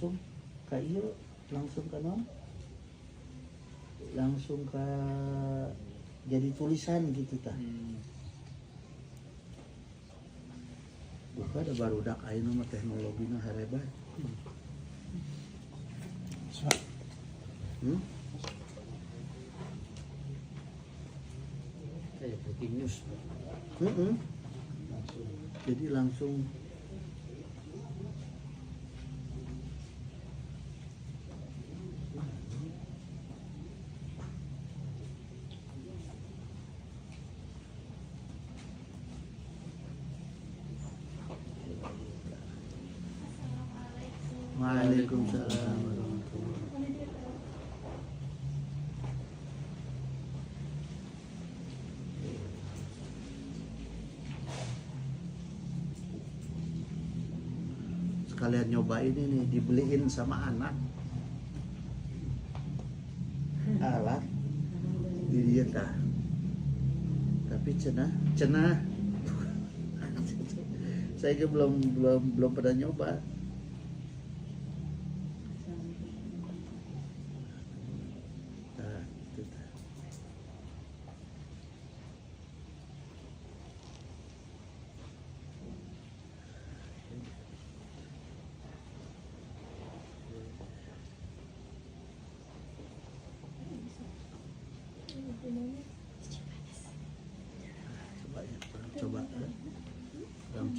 Ka ieu langsung ka naon? Langsung ka jadi tulisan gitu tah. Buka ada barudak ayeuna mah teknologina harebat. Kayak breaking news. Jadi langsung Waalaikumsalam warahmatullahi wabarakatuh. Sekalian nyobain ini dibeliin sama anak alat di dia tah. Tapi cenah saya ke belum pernah nyoba. Nah, itu tah.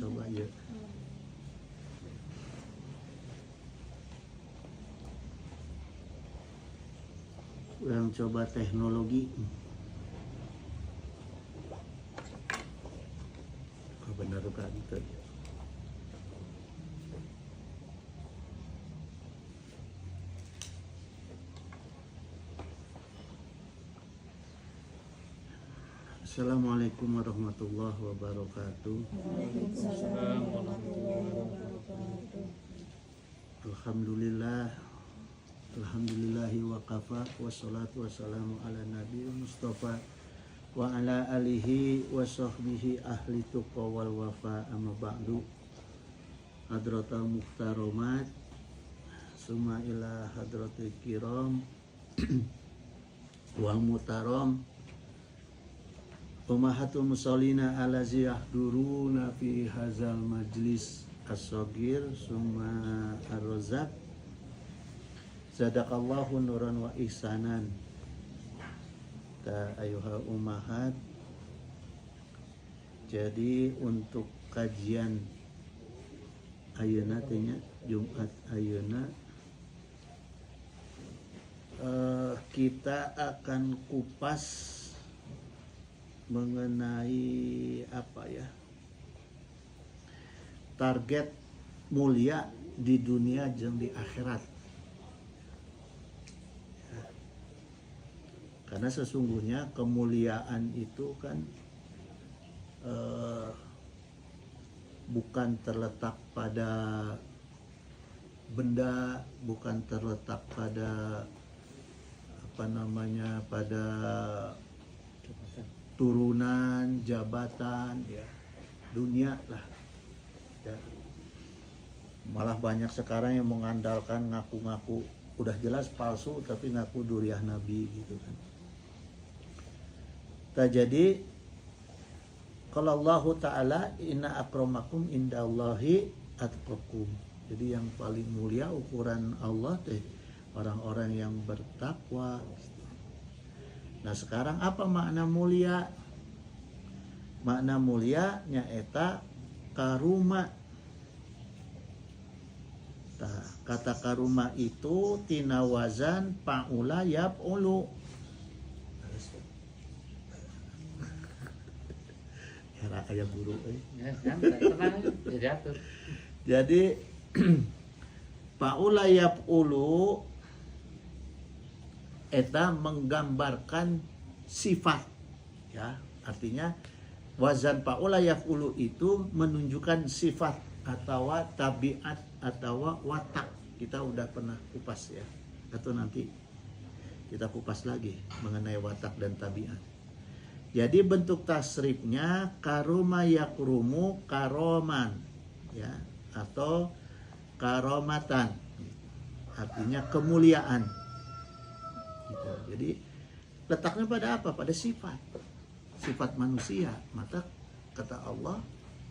Coba ya. Orang coba teknologi. Oh, benar kan itu. Assalamualaikum warahmatullahi wabarakatuh. Waalaikumsalam warahmatullahi wabarakatuh. Alhamdulillahi wa kafa wassalatu wassalamu ala nabi Mustafa wa ala alihi wa sahbihi ahli tuqa wal wafa amma ba'du. Hadratal muhtaromat summa ila hadratil kiram wal mutaram Umahatul musallina alazi yahduruna fi hazal majlis as-sagir summa ar-razak sadaqallahu nuran wa ihsanan. Ta ayuha umahat. Jadi untuk kajian ayeuna teh nya Jumat ayeuna kita akan kupas mengenai apa ya, target mulia di dunia jeung di akhirat ya. Karena sesungguhnya kemuliaan itu kan bukan terletak pada benda, bukan terletak pada pada turunan, jabatan, ya dunia lah ya. Malah banyak sekarang yang mengandalkan ngaku-ngaku udah jelas palsu tapi ngaku duriah nabi gitu kan. Jadi kalau Allah Ta'ala inna akramakum indallahi atqakum. Jadi yang paling mulia ukuran Allah teh orang-orang yang bertakwa. Nah sekarang apa makna mulia? Makna mulia nyaeta karuma. Nah, kata karuma itu tina wazan fa'ula yaf'ulu. Ya aya guru Jadi fa'ula yaf'ulu eta menggambarkan sifat ya, artinya wazan fa'ula yaf'ulu itu menunjukkan sifat atau tabiat atau watak. Kita udah pernah kupas ya, atau nanti kita kupas lagi mengenai watak dan tabiat. Jadi bentuk tasrifnya karuma yakrumu karoman ya, atau karomatan. artinya kemuliaan. Gitu. Jadi letaknya pada apa? Pada sifat manusia. Maka kata Allah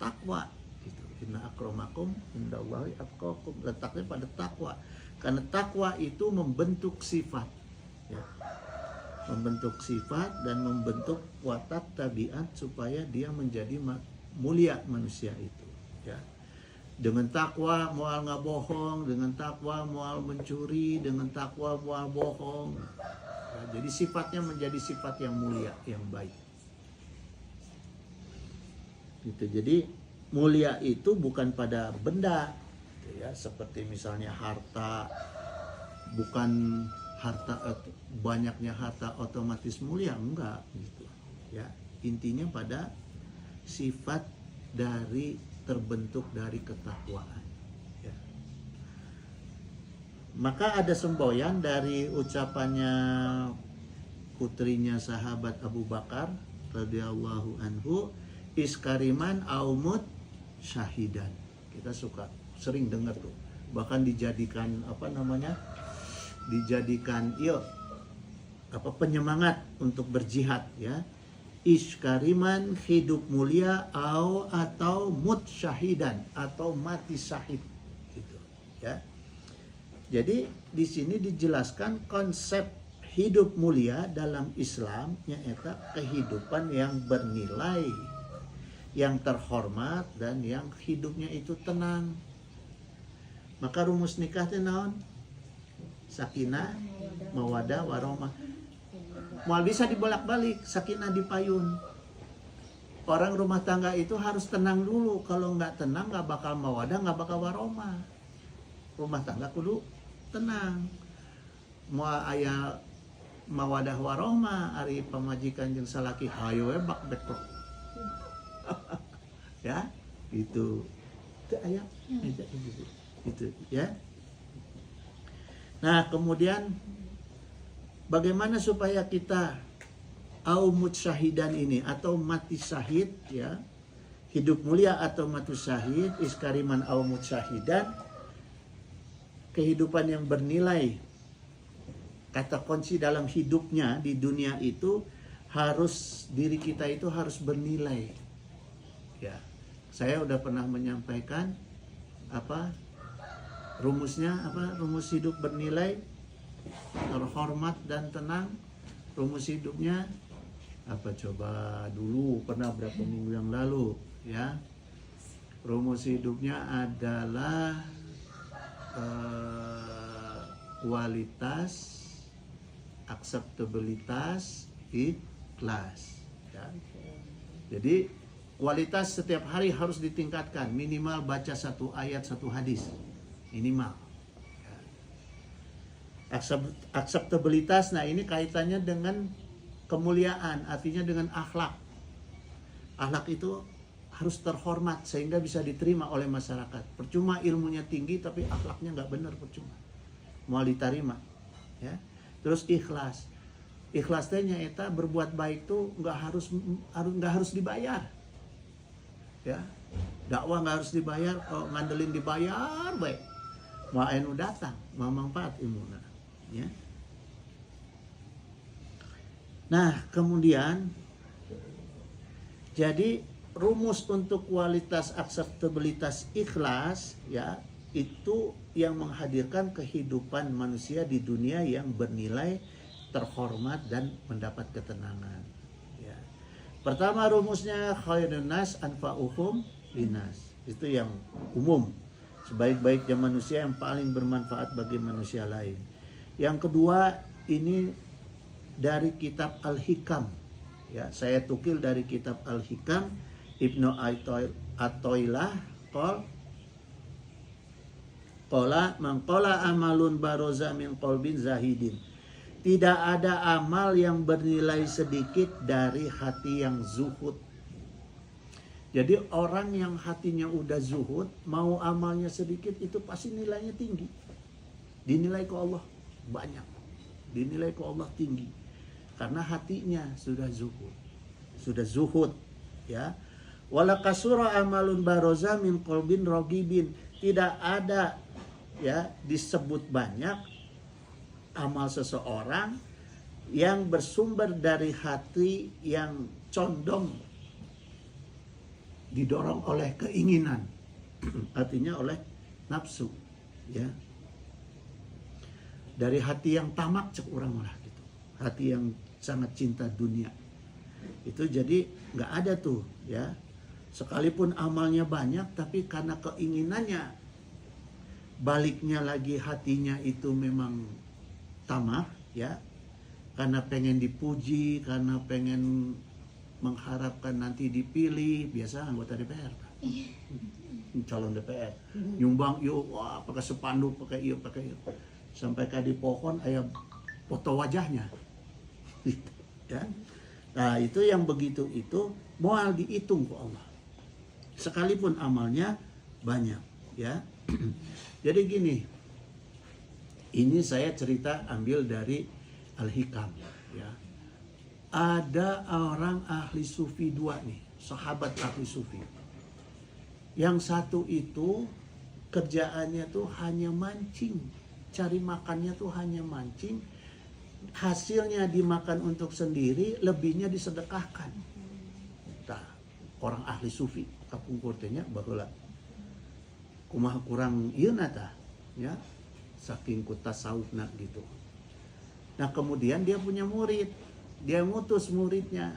takwa. Gitu. Inna akramakum indallahi atqakum. Letaknya pada takwa. Karena takwa itu membentuk sifat, ya. Membentuk sifat dan membentuk watak tabiat supaya dia menjadi mulia manusia itu, ya. Dengan takwa moal nggak bohong, dengan takwa moal mencuri, dengan takwa moal bohong. Ya, jadi sifatnya menjadi sifat yang mulia, yang baik. Gitu. Jadi mulia itu bukan pada benda, gitu ya, seperti misalnya harta. Bukan harta, banyaknya harta otomatis mulia, enggak gitu ya. Intinya pada sifat dari terbentuk dari ketakwaan, ya. Maka ada semboyan dari ucapannya putrinya sahabat Abu Bakar radhiyallahu anhu, iskariman aumut syahidan. Kita sering dengar tuh, bahkan dijadikan penyemangat untuk berjihad, ya. Iskariman, hidup mulia, atau mut syahidan, atau mati syahid, gitu, ya. Jadi di sini dijelaskan konsep hidup mulia dalam Islam, yaitu kehidupan yang bernilai, yang terhormat, dan yang hidupnya itu tenang. Maka rumus nikah itu naon? Sakinah, mawadah, warahmah. Mau bisa dibolak-balik, sakinah dipayun. Orang rumah tangga itu harus tenang dulu. Kalau nggak tenang, nggak bakal mawadah, nggak bakal warahmah. Rumah tangga kudu tenang. Mau aya mawadah warahmah, ari pamajikan jeung salaki hayo we bak bek. Ya, itu aya itu, ya. Nah, kemudian bagaimana supaya kita aumut syahidan ini atau mati syahid, ya, hidup mulia atau mati syahid, iskariman aumut syahidan, kehidupan yang bernilai. Kata kunci dalam hidupnya di dunia itu harus, diri kita itu harus bernilai, ya. Saya udah pernah menyampaikan rumusnya, rumus hidup bernilai, terhormat dan tenang. Rumus hidupnya coba dulu, pernah berapa minggu yang lalu, ya. Rumus hidupnya adalah kualitas, akseptabilitas, ikhlas, ya. Jadi kualitas setiap hari harus ditingkatkan, minimal baca 1 ayat 1 hadis minimal. Akseptabilitas, nah ini kaitannya dengan kemuliaan, artinya dengan akhlak. Akhlak itu harus terhormat sehingga bisa diterima oleh masyarakat. Percuma ilmunya tinggi tapi akhlaknya nggak benar, percuma. Mau diterima, ya. Terus ikhlas. Ikhlasnya eta berbuat baik tuh nggak harus dibayar, ya. Dakwah nggak harus dibayar, kalau ngandelin dibayar baik. Mau anu datang, mau manfaat ilmunya, ya. Nah, kemudian jadi rumus untuk kualitas, akseptabilitas, ikhlas, ya, itu yang menghadirkan kehidupan manusia di dunia yang bernilai, terhormat, dan mendapat ketenangan, ya. Pertama rumusnya khairun nas anfa'uhum linnas. Itu yang umum. Sebaik-baiknya manusia yang paling bermanfaat bagi manusia lain. Yang kedua, ini dari kitab Al-Hikam, ya, saya tukil dari kitab Al-Hikam, Ibnu Athaillah qala man qala amalun baroza min qalbin zahidin. Tidak ada amal yang bernilai sedikit dari hati yang zuhud. Jadi orang yang hatinya udah zuhud, mau amalnya sedikit itu pasti nilainya tinggi. Dinilai ke Allah banyak. Dinilai ke Allah tinggi. Karena hatinya sudah zuhud. Sudah zuhud, ya. Wala kasura amalun baroza min qalbin ragibin. Tidak ada ya disebut banyak amal seseorang yang bersumber dari hati yang condong didorong oleh keinginan, artinya oleh nafsu, ya. Dari hati yang tamak cek orang lah gitu, hati yang sangat cinta dunia. Itu jadi nggak ada tuh, ya. Sekalipun amalnya banyak, tapi karena keinginannya, baliknya lagi hatinya itu memang tamak, ya. Karena pengen dipuji, karena pengen mengharapkan nanti dipilih, biasa anggota DPR, calon DPR, nyumbang yuk, wah pakai spanduk, pakai yuk, sampai kayak di pohon ayam foto wajahnya, ya. Nah itu yang begitu itu moal dihitung ke Allah, sekalipun amalnya banyak, ya. Jadi gini, ini saya cerita ambil dari Al-Hikam, ya. Ada orang ahli sufi dua nih, sahabat ahli sufi. Yang satu itu kerjaannya tuh hanya mancing, cari makannya tuh hanya mancing, hasilnya dimakan untuk sendiri, lebihnya disedekahkan. Nah, orang ahli sufi kapung kurtenya baheula kumaha kurang ieu nata, ya, saking ku tasawufna gitu. Nah kemudian dia punya murid, dia ngutus muridnya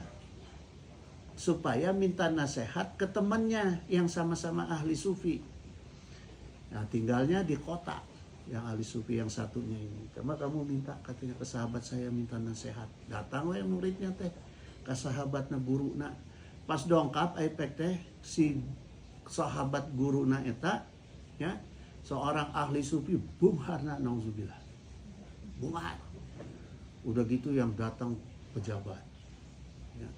supaya minta nasihat ke temannya yang sama-sama ahli sufi. Nah tinggalnya di kota, yang ahli sufi yang satunya ini. Coba kamu minta, katanya ke sahabat saya minta nasihat. Datang we muridnya teh ke sahabatna guruna. Pas dongkap aipek teh si sahabat guruna eta, ya, seorang ahli sufi bungharna nauzubillah. Bunghar. Udah gitu yang datang pejabat, ya.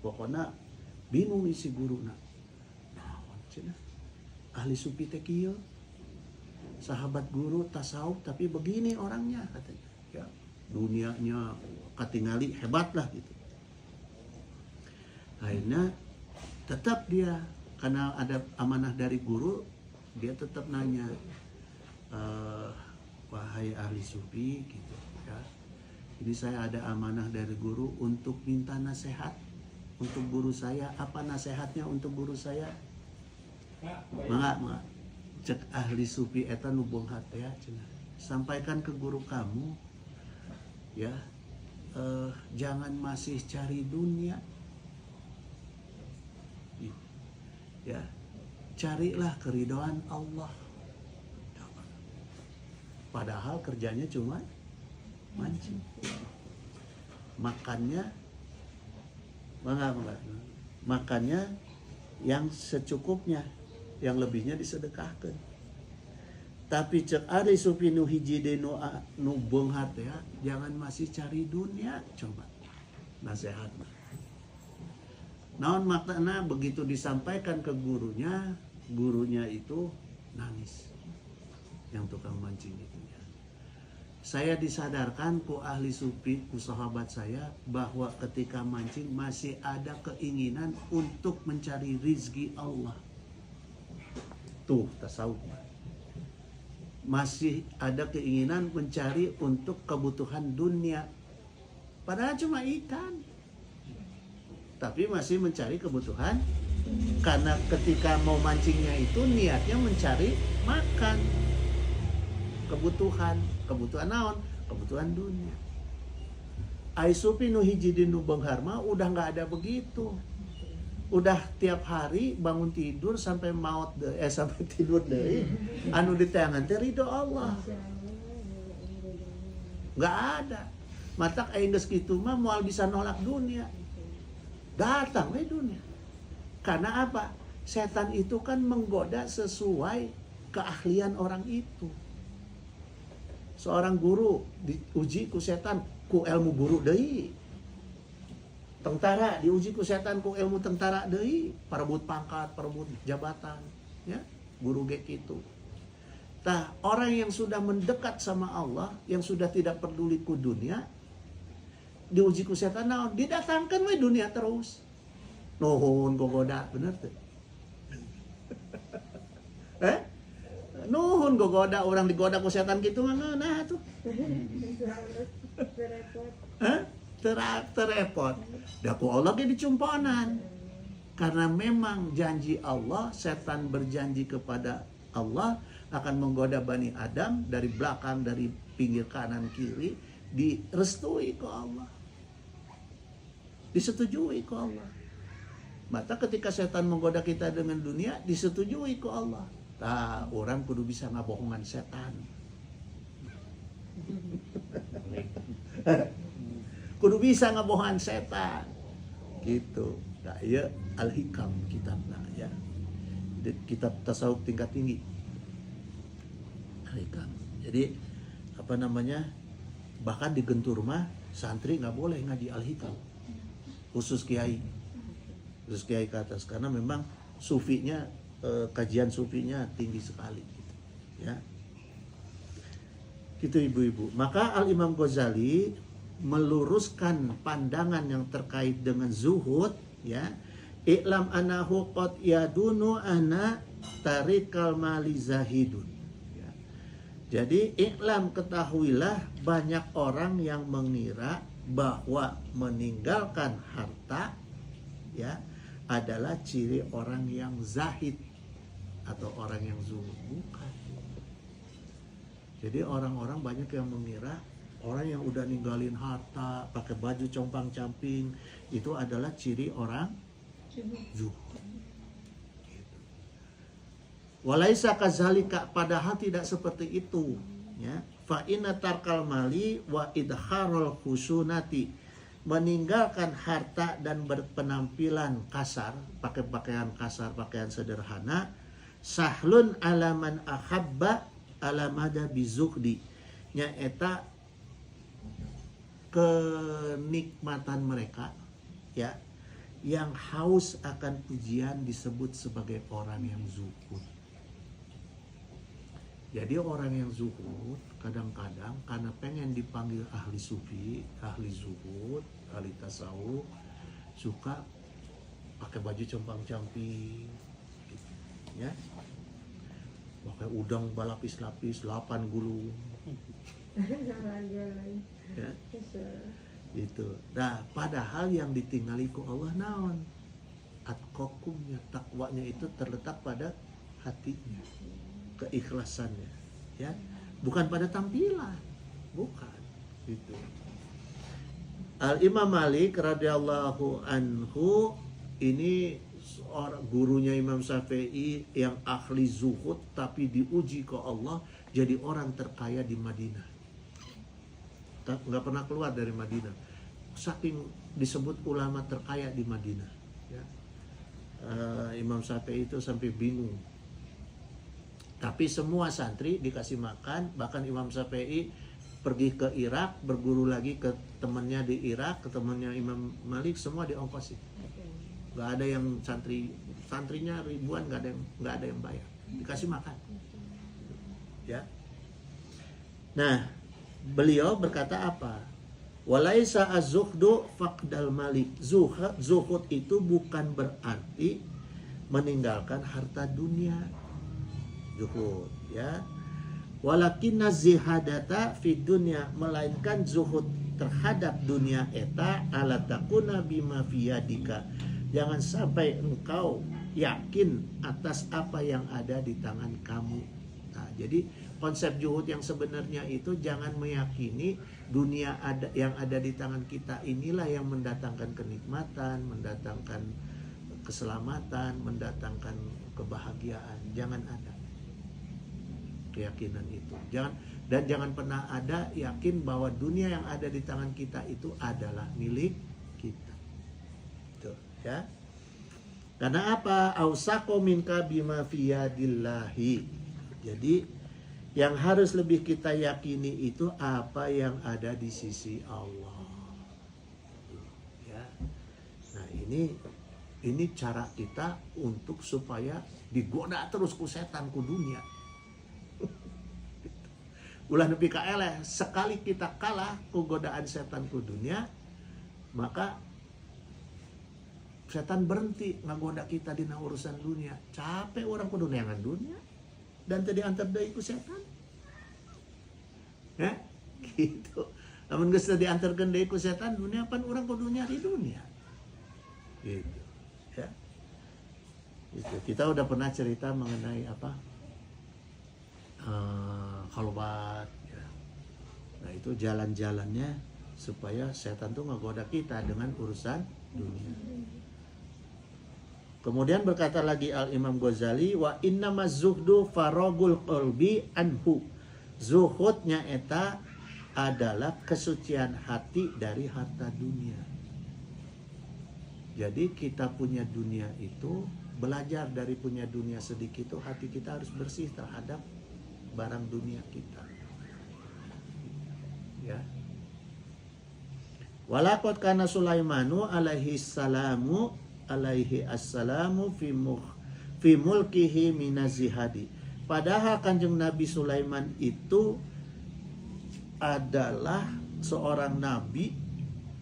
Pokoknya bingung isi guruna. Nah, ahli sufi teh kieu, sahabat guru tasawuf tapi begini orangnya katanya, ya. Dunianya katingali hebat lah gitu. Akhirnya tetap dia, karena ada amanah dari guru, dia tetap nanya, wahai ahli sufi gitu, ya. Ini saya ada amanah dari guru untuk minta nasihat untuk guru saya. Apa nasihatnya untuk guru saya? Mangga cek ahli sufi eta nu beunghat ya, sampaikan ke guru kamu, ya, jangan masih cari dunia, ya, carilah keridhaan Allah. Padahal kerjanya cuma mancing, makannya yang secukupnya, yang lebihnya disedekahkan. Tapi cek ada sufi nu hiji de nu beunghat ya, jangan masih cari dunia, coba nasihatnya. Naon makna begitu disampaikan ke gurunya itu nangis, yang tukang mancing itu. Saya disadarkan ku ahli sufi, ku sahabat saya, bahwa ketika mancing masih ada keinginan untuk mencari rizki Allah. Tuh tasawuf. Masih ada keinginan mencari untuk kebutuhan dunia. Padahal cuma ikan. Tapi masih mencari kebutuhan. Karena ketika mau mancingnya itu niatnya mencari makan. Kebutuhan naon? Kebutuhan dunia. Ai sufi nu hiji di nu beunghar mah udah nggak ada begitu. Udah tiap hari bangun tidur sampai sampai tidur deui anu diteangan teh ridho Allah. Nggak ada. Matak aya geus kitu mah moal bisa nolak dunia. Datang we dunia. Karena apa? Setan itu kan menggoda sesuai keahlian orang itu. Seorang guru diuji ku setan ku ilmu guru deui. Tentara diuji ku setan ku ilmu tentara deui, parebut pangkat, parebut jabatan, ya. Guru ge kitu. Tah, orang yang sudah mendekat sama Allah, yang sudah tidak peduli ku dunia, diuji ku setan naon? Didatangkan we dunia terus. Nuhun gogoda, bener teh. Nuhun goda orang digoda ku setan gitu mah nah tuh. Hah? Terepot. Da ku Allah ge dicumponan. Karena memang janji Allah, setan berjanji kepada Allah akan menggoda Bani Adam dari belakang, dari pinggir kanan kiri, direstui ke Allah. Disetujui ke Allah. Maka ketika setan menggoda kita dengan dunia, disetujui ke Allah. Nah, orang kudu bisa ngabohongan setan. Kudu bisa ngabohongan setan. Gitu. Nah, ya Al-Hikam kitabna ya. Kitab tasawuf tingkat tinggi. Al-Hikam. Jadi apa namanya? Bahkan di Gentur mah santri nggak boleh ngaji Al-Hikam. Khusus kiai. Khusus kiai ke atas karena memang sufinya kajian sufinya tinggi sekali gitu. Ya. Gitu ibu-ibu. Maka Al-Imam Ghazali meluruskan pandangan yang terkait dengan zuhud ya, i'lam anahu qad yadunu ana tarikal mali zahidun ya. Jadi i'lam ketahuilah banyak orang yang mengira bahwa meninggalkan harta ya adalah ciri orang yang zahid atau orang yang zuhud. Bukan. Jadi orang-orang banyak yang mengira orang yang udah ninggalin harta, pakai baju compang-camping, itu adalah ciri orang zuhud. Gitu. Walaisa kazalika, padahal tidak seperti itu. Ya. Fa inna tarkal mali wa idharul khusunati, meninggalkan harta dan berpenampilan kasar, pakai pakaian kasar, pakaian sederhana, sahlun alaman ahabba alamada bizuhdi, nyaeta kenikmatan mereka ya yang haus akan pujian disebut sebagai orang yang zuhud. Jadi orang yang zuhud kadang-kadang karena pengen dipanggil ahli sufi, ahli zuhud, ahli tasawuf, suka pakai baju compang-camping gitu, ya. Pakai udang balapis-lapis 8 gulung. Ya, gitu. Nah, padahal yang ditinggali ku Allah naon? Atqakumnya, takwanya itu terletak pada hatinya, keikhlasannya, ya. Bukan pada tampilan, bukan. Gitu. Al-Imam Malik radhiyallahu anhu ini seorang gurunya Imam Syafi'i yang ahli zuhud tapi diuji ke Allah jadi orang terkaya di Madinah. Nggak pernah keluar dari Madinah, saking disebut ulama terkaya di Madinah ya. Imam Syafi'i itu sampai bingung, tapi semua santri dikasih makan. Bahkan Imam Syafi'i pergi ke Irak, berguru lagi ke temannya di Irak, ke temannya Imam Malik, semua diongkosin. Nggak ada yang santrinya ribuan, nggak ada yang bayar, dikasih makan ya. Nah, beliau berkata apa? Walaisa az-zuhdu faqdal mali. Zuhud itu bukan berarti meninggalkan harta dunia. Zuhud, ya. Walakinna zihadata fid dunya, melainkan zuhud terhadap dunia eta ala takuna bima fiyadika. Jangan sampai engkau yakin atas apa yang ada di tangan kamu. Nah, jadi konsep zuhud yang sebenarnya itu jangan meyakini dunia yang ada di tangan kita inilah yang mendatangkan kenikmatan, mendatangkan keselamatan, mendatangkan kebahagiaan. Jangan ada keyakinan itu. Jangan pernah ada yakin bahwa dunia yang ada di tangan kita itu adalah milik kita. Tuh, ya. Karena apa? Ausaqo minka bima fiyadillahi. Jadi yang harus lebih kita yakini itu apa yang ada di sisi Allah. Ya. Nah, ini cara kita untuk supaya digoda terus ku setan ku dunia. Ulah nepi ka eleh, sekali kita kalah ku godaan setan ku dunia, maka setan berhenti ngagoda kita dina urusan dunia. Capek orang ku dunia. dan tadi antar deui ku setan. Ya, gitu. Namun geus diantarkeun deui ku setan dunia pan urang kudu nyari dunia. Gitu. Ya. Itu kita udah pernah cerita mengenai apa? Khalwat ya. Nah, itu jalan-jalannya supaya setan tuh ngegoda kita dengan urusan dunia. Kemudian berkata lagi Al-Imam Ghazali, wa innamaz zuhdu faragul qalbi anhu. Zuhudnya eta adalah kesucian hati dari harta dunia. Jadi kita punya dunia itu, belajar dari punya dunia sedikit itu, hati kita harus bersih terhadap barang dunia kita. Ya. Walaqad kana Sulaimanu alaihi assalamu fi mulkihi minazihadi. Padahal Kanjeng Nabi Sulaiman itu adalah seorang nabi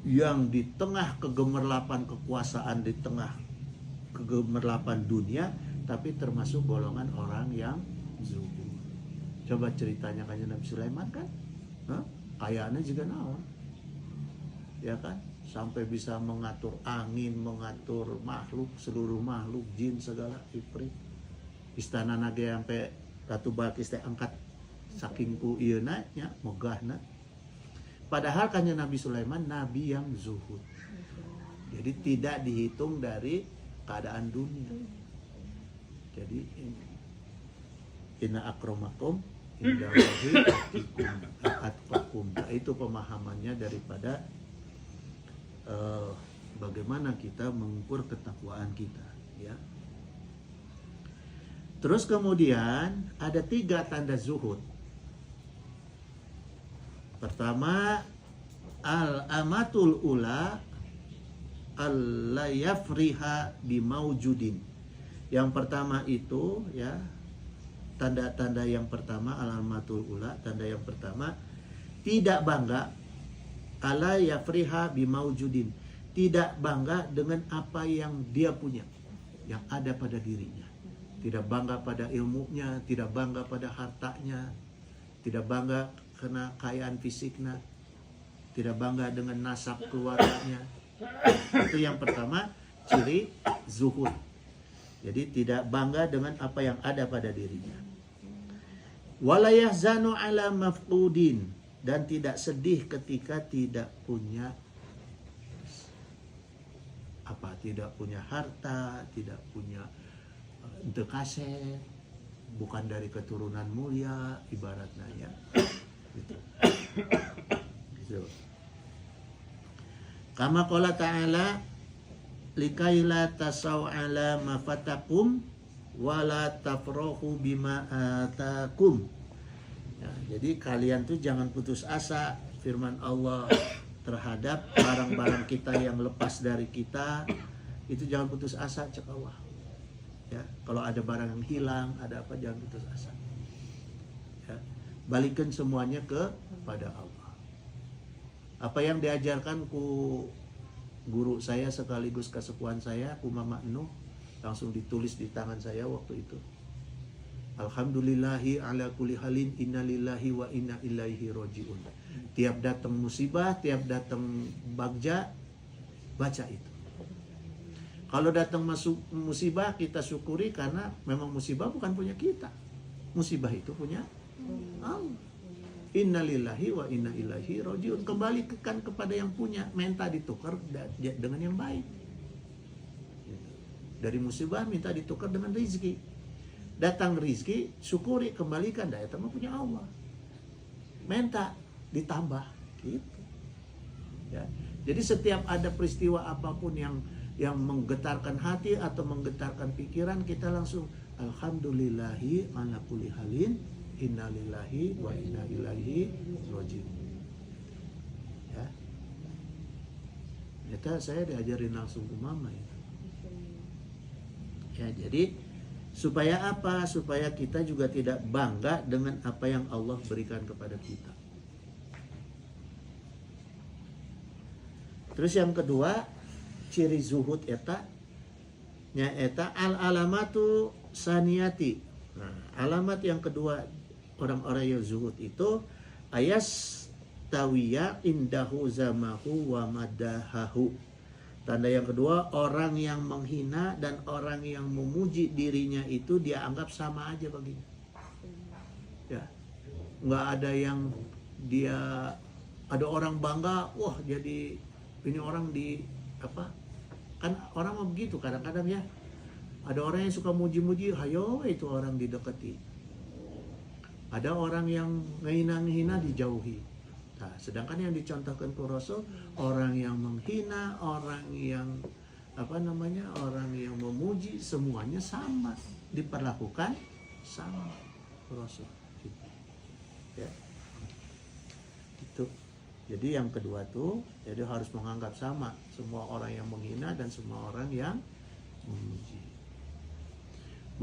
yang di tengah kegemerlapan kekuasaan, di tengah kegemerlapan dunia, tapi termasuk golongan orang yang zuhud. Coba ceritanya Kanjeng Nabi Sulaiman kan, kayaannya juga naon, ya kan? Sampai bisa mengatur angin, mengatur makhluk, seluruh makhluk, jin segala ifrit. Istana nage sampai Ratu Balkis teh angkat saking ku ieuna nya megahna. Padahal Kanjeng Nabi Sulaiman nabi yang zuhud. Jadi tidak dihitung dari keadaan dunia. Jadi inna akramakum indallahi atqakum. Itu pemahamannya daripada bagaimana kita mengukur ketakwaan kita, ya. Terus kemudian ada 3 tanda zuhud. Pertama, al-amatul ula al-layafriha bimaujudin. Yang pertama itu, ya, tanda-tanda yang pertama, al-amatul ula, tanda yang pertama, tidak bangga ala yafriha bimaujudin, tidak bangga dengan apa yang dia punya, yang ada pada dirinya. Tidak bangga pada ilmunya, tidak bangga pada hartanya, tidak bangga karena kekayaan fisiknya, tidak bangga dengan nasab keluarganya. Itu yang pertama, ciri zuhud. Jadi tidak bangga dengan apa yang ada pada dirinya. Wala yahzanu ala mafqudin, dan tidak sedih ketika tidak punya apa, tidak punya harta, tidak punya kaset, bukan dari keturunan mulia ibaratnya, ya. Gitu. Gitu. Kama qala ta'ala likaila tasaw ala mafatakum wala tafrahu bima atakum. Ya, jadi kalian tuh jangan putus asa, firman Allah terhadap barang-barang kita yang lepas dari kita, itu jangan putus asa, cek Allah. Ya, kalau ada barang yang hilang, ada apa, jangan putus asa. Ya, balikan semuanya kepada Allah. Apa yang diajarkan ku guru saya sekaligus kesepuhan saya, ku Mama Nuh, langsung ditulis di tangan saya waktu itu. Alhamdulillahi ala kulli halin, innalillahi wa inna ilaihi roji'un. Tiap datang musibah, tiap datang bagja, baca itu. Kalau datang masuk musibah, kita syukuri karena memang musibah bukan punya kita. Musibah itu punya Allah. Innalillahi wa inna ilaihi roji'un. Kembalikan kepada yang punya, minta ditukar dengan yang baik. Dari musibah minta ditukar dengan rizki. Datang rizki, syukuri, kembalikan, dah itu mah punya Allah. Minta ditambah, gitu. Ya. Jadi setiap ada peristiwa apapun yang menggetarkan hati atau menggetarkan pikiran, kita langsung alhamdulillahi ala kulli halin, innalillahi wa inna ilaihi roji'un. Ya. Itu saya diajarin langsung ke mama itu. Ya, jadi supaya apa? Supaya kita juga tidak bangga dengan apa yang Allah berikan kepada kita. Terus yang kedua, ciri zuhud eta nya eta al alamatu saniyati. Nah, alamat yang kedua orang-orang yang zuhud itu ayas tawiya indahu zamahu wa madahahu. Tanda yang kedua, orang yang menghina dan orang yang memuji dirinya itu dia anggap sama aja baginya. Ya, nggak ada yang dia, ada orang bangga, wah jadi ini orang di apa? Kan orang mau begitu kadang-kadang ya. Ada orang yang suka muji-muji, hayo itu orang didekati. Ada orang yang menghina-hina dijauhi. Nah, sedangkan yang dicontohkan ke Rasul, orang yang menghina, orang yang orang yang memuji, semuanya sama, diperlakukan sama Rasul. Ya. Itu. Jadi yang kedua tuh, jadi harus menganggap sama semua orang yang menghina dan semua orang yang memuji.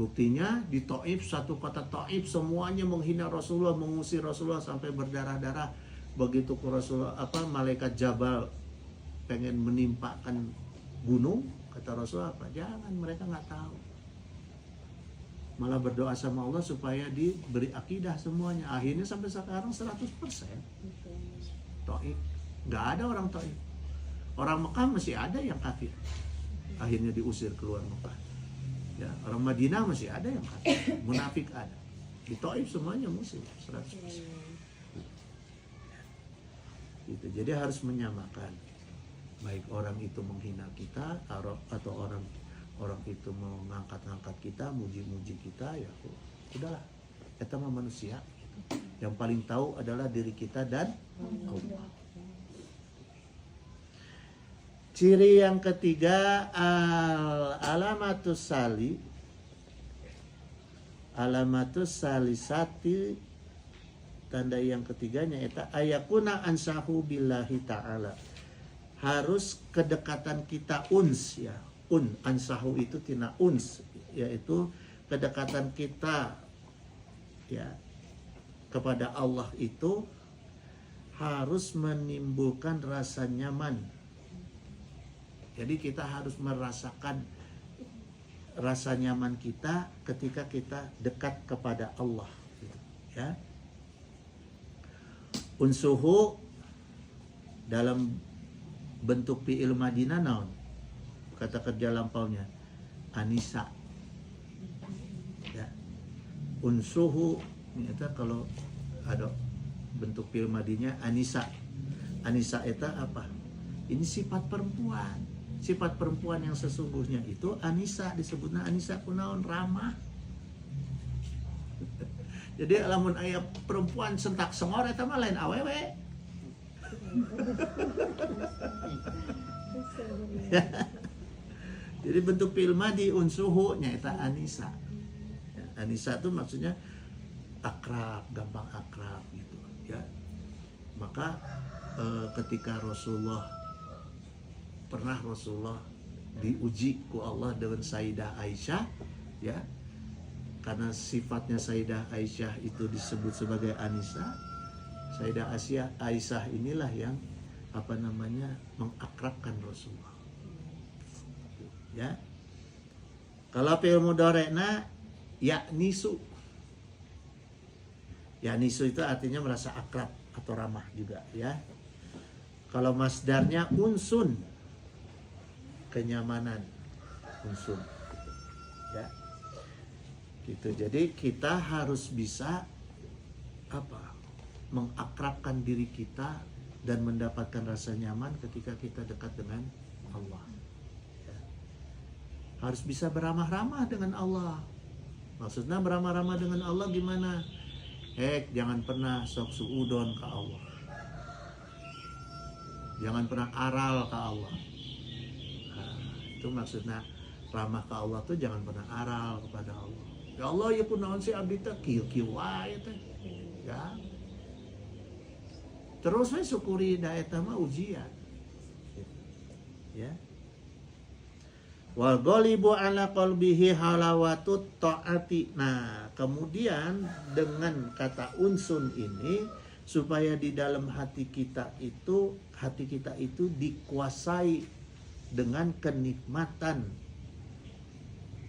Buktinya di Taif, satu kota Taif semuanya menghina Rasulullah, mengusir Rasulullah sampai berdarah-darah. Begitu ke Rasulullah, malaikat Jabal pengen menimpakan gunung, kata Rasulullah apa? Jangan, mereka nggak tahu. Malah berdoa sama Allah supaya diberi akidah semuanya. Akhirnya sampai sekarang 100% Taif. Nggak ada orang Taif. Orang Mekah masih ada yang kafir. Akhirnya diusir keluar Mekah. Ya, orang Madinah masih ada yang kafir. Munafik ada. Di Taif semuanya muslim 100%. Gitu. Jadi harus menyamakan, baik orang itu menghina kita atau orang itu mengangkat-angkat kita, muji-muji kita, ya udahlah, kita mah manusia. Yang paling tahu adalah diri kita dan Allah. Ciri yang ketiga, alamatus salisati. Tanda yang ketiganya eta ayakuna ansahu billahi ta'ala. Harus kedekatan kita uns ya. Ansahu itu tina uns, yaitu kedekatan kita ya kepada Allah itu harus menimbulkan rasa nyaman. Jadi kita harus merasakan rasa nyaman kita ketika kita dekat kepada Allah gitu, ya. Unsuhu dalam bentuk fi'il madina naon? Kata kerja lampaunya anisa. Ya. Unsuhu eta kalau ada bentuk fi'il madinya anisa. Anisa eta apa? Ini sifat perempuan. Sifat perempuan yang sesungguhnya itu anisa, disebutnya anisa kunaon, ramah. Jadi lamun aya perempuan sentak sengor eta mah lain awewe. Jadi bentuk fi'il madi unsuhu nya eta anisa. Ya, anisa itu maksudnya akrab, gampang akrab gitu ya. Maka ketika Rasulullah diuji ku Allah dengan Sayyidah Aisyah ya. Karena sifatnya Sayyidah Aisyah itu disebut sebagai Anisa. Sayyidah Aisyah inilah yang mengakrabkan Rasulullah. Ya. Kalau fi'il mudhari'na ya'nisu. Ya'nisu itu artinya merasa akrab atau ramah juga ya. Kalau masdarnya unsun, kenyamanan, unsun. Ya. Gitu. Jadi kita harus bisa mengakrabkan diri kita dan mendapatkan rasa nyaman ketika kita dekat dengan Allah. Ya. Harus bisa beramah-ramah dengan Allah. Maksudnya beramah-ramah dengan Allah gimana? Jangan pernah sok suudon ke Allah. Jangan pernah aral ke Allah. Nah, itu maksudnya ramah ke Allah tuh jangan pernah aral kepada Allah. Ya Allah ya pun naon si abdi teh kieu-kieu wae teh. Ya. Terus we syukuri da eta mah ujian. Ya. Wal ghalibu ala qalbihi halawatut taati. Nah, kemudian dengan kata unsun ini supaya di dalam hati kita itu dikuasai dengan kenikmatan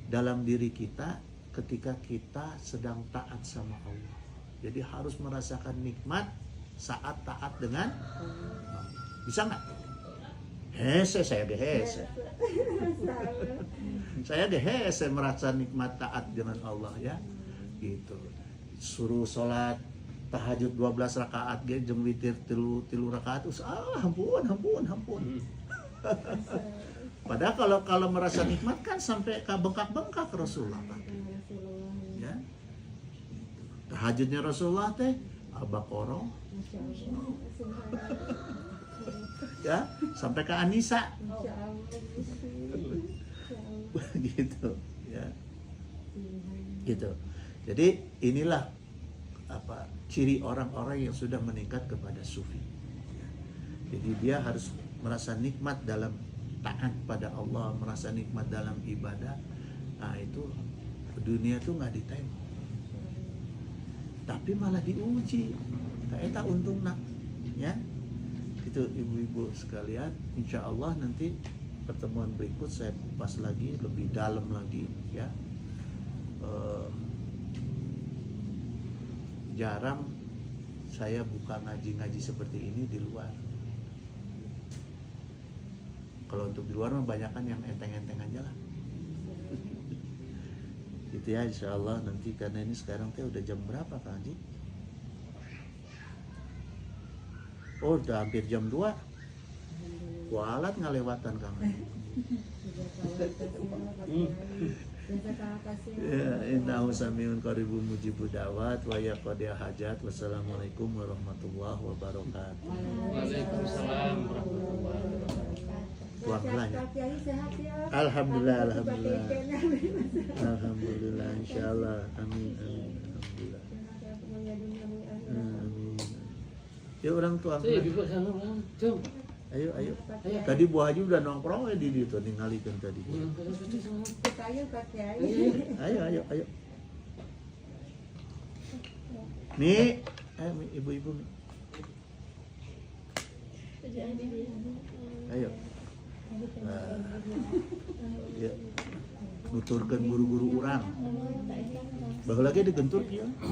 dalam diri kita ketika kita sedang taat sama Allah. Jadi harus merasakan nikmat saat taat dengan Allah. Bisa nggak? Hese, saya ge hese. Saya ge hese merasa nikmat taat dengan Allah ya. Gitu. Suruh sholat tahajud 12 rakaat ge jeung witir 3 rakaat ampun. Padahal kalau merasa nikmat kan sampai ke bengkak-bengkak Rasulullah. Ya. Tahajudnya Rasulullah teh Al-Baqarah. Ya, sampai ke Anisa. Gitu, ya. Gitu. Jadi inilah apa ciri orang-orang yang sudah meningkat kepada sufi. Ya. Jadi dia harus merasa nikmat dalam taat pada Allah, merasa nikmat dalam ibadah. Nah itu dunia tuh nggak ditembak, tapi malah diuji. Eta untungna, ya. Itu ibu-ibu sekalian. Insya Allah nanti pertemuan berikut saya kupas lagi lebih dalam lagi, ya. Jarang saya buka ngaji-ngaji seperti ini di luar. Kalau untuk di luar mah banyakan yang enteng-enteng aja lah. Gitu ya, insya Allah nanti karena ini sekarang teh udah jam berapa Kang Haji? Oh, udah hampir jam 2. Kualat ngalewatan Kang Haji. Ya, innahu samiun qaribun mujibud da'wat wa yaqdi hajat. Wassalamualaikum warahmatullahi wabarakatuh. Waalaikumsalam warahmatullahi wabarakatuh. Tuang lah ya. Alhamdulillah, alhamdulillah, insyaallah, amin, alhamdulillah. Amin. Ya orang tuang. Ayo. Tadi Bu Haji udah nongkrong ya di ditu ningalikeun tadi. Ayo. Nih, ibu-ibu. Ayo. Ya. Nuturkeun guru-guru urang. Baheula ge digentur kieu.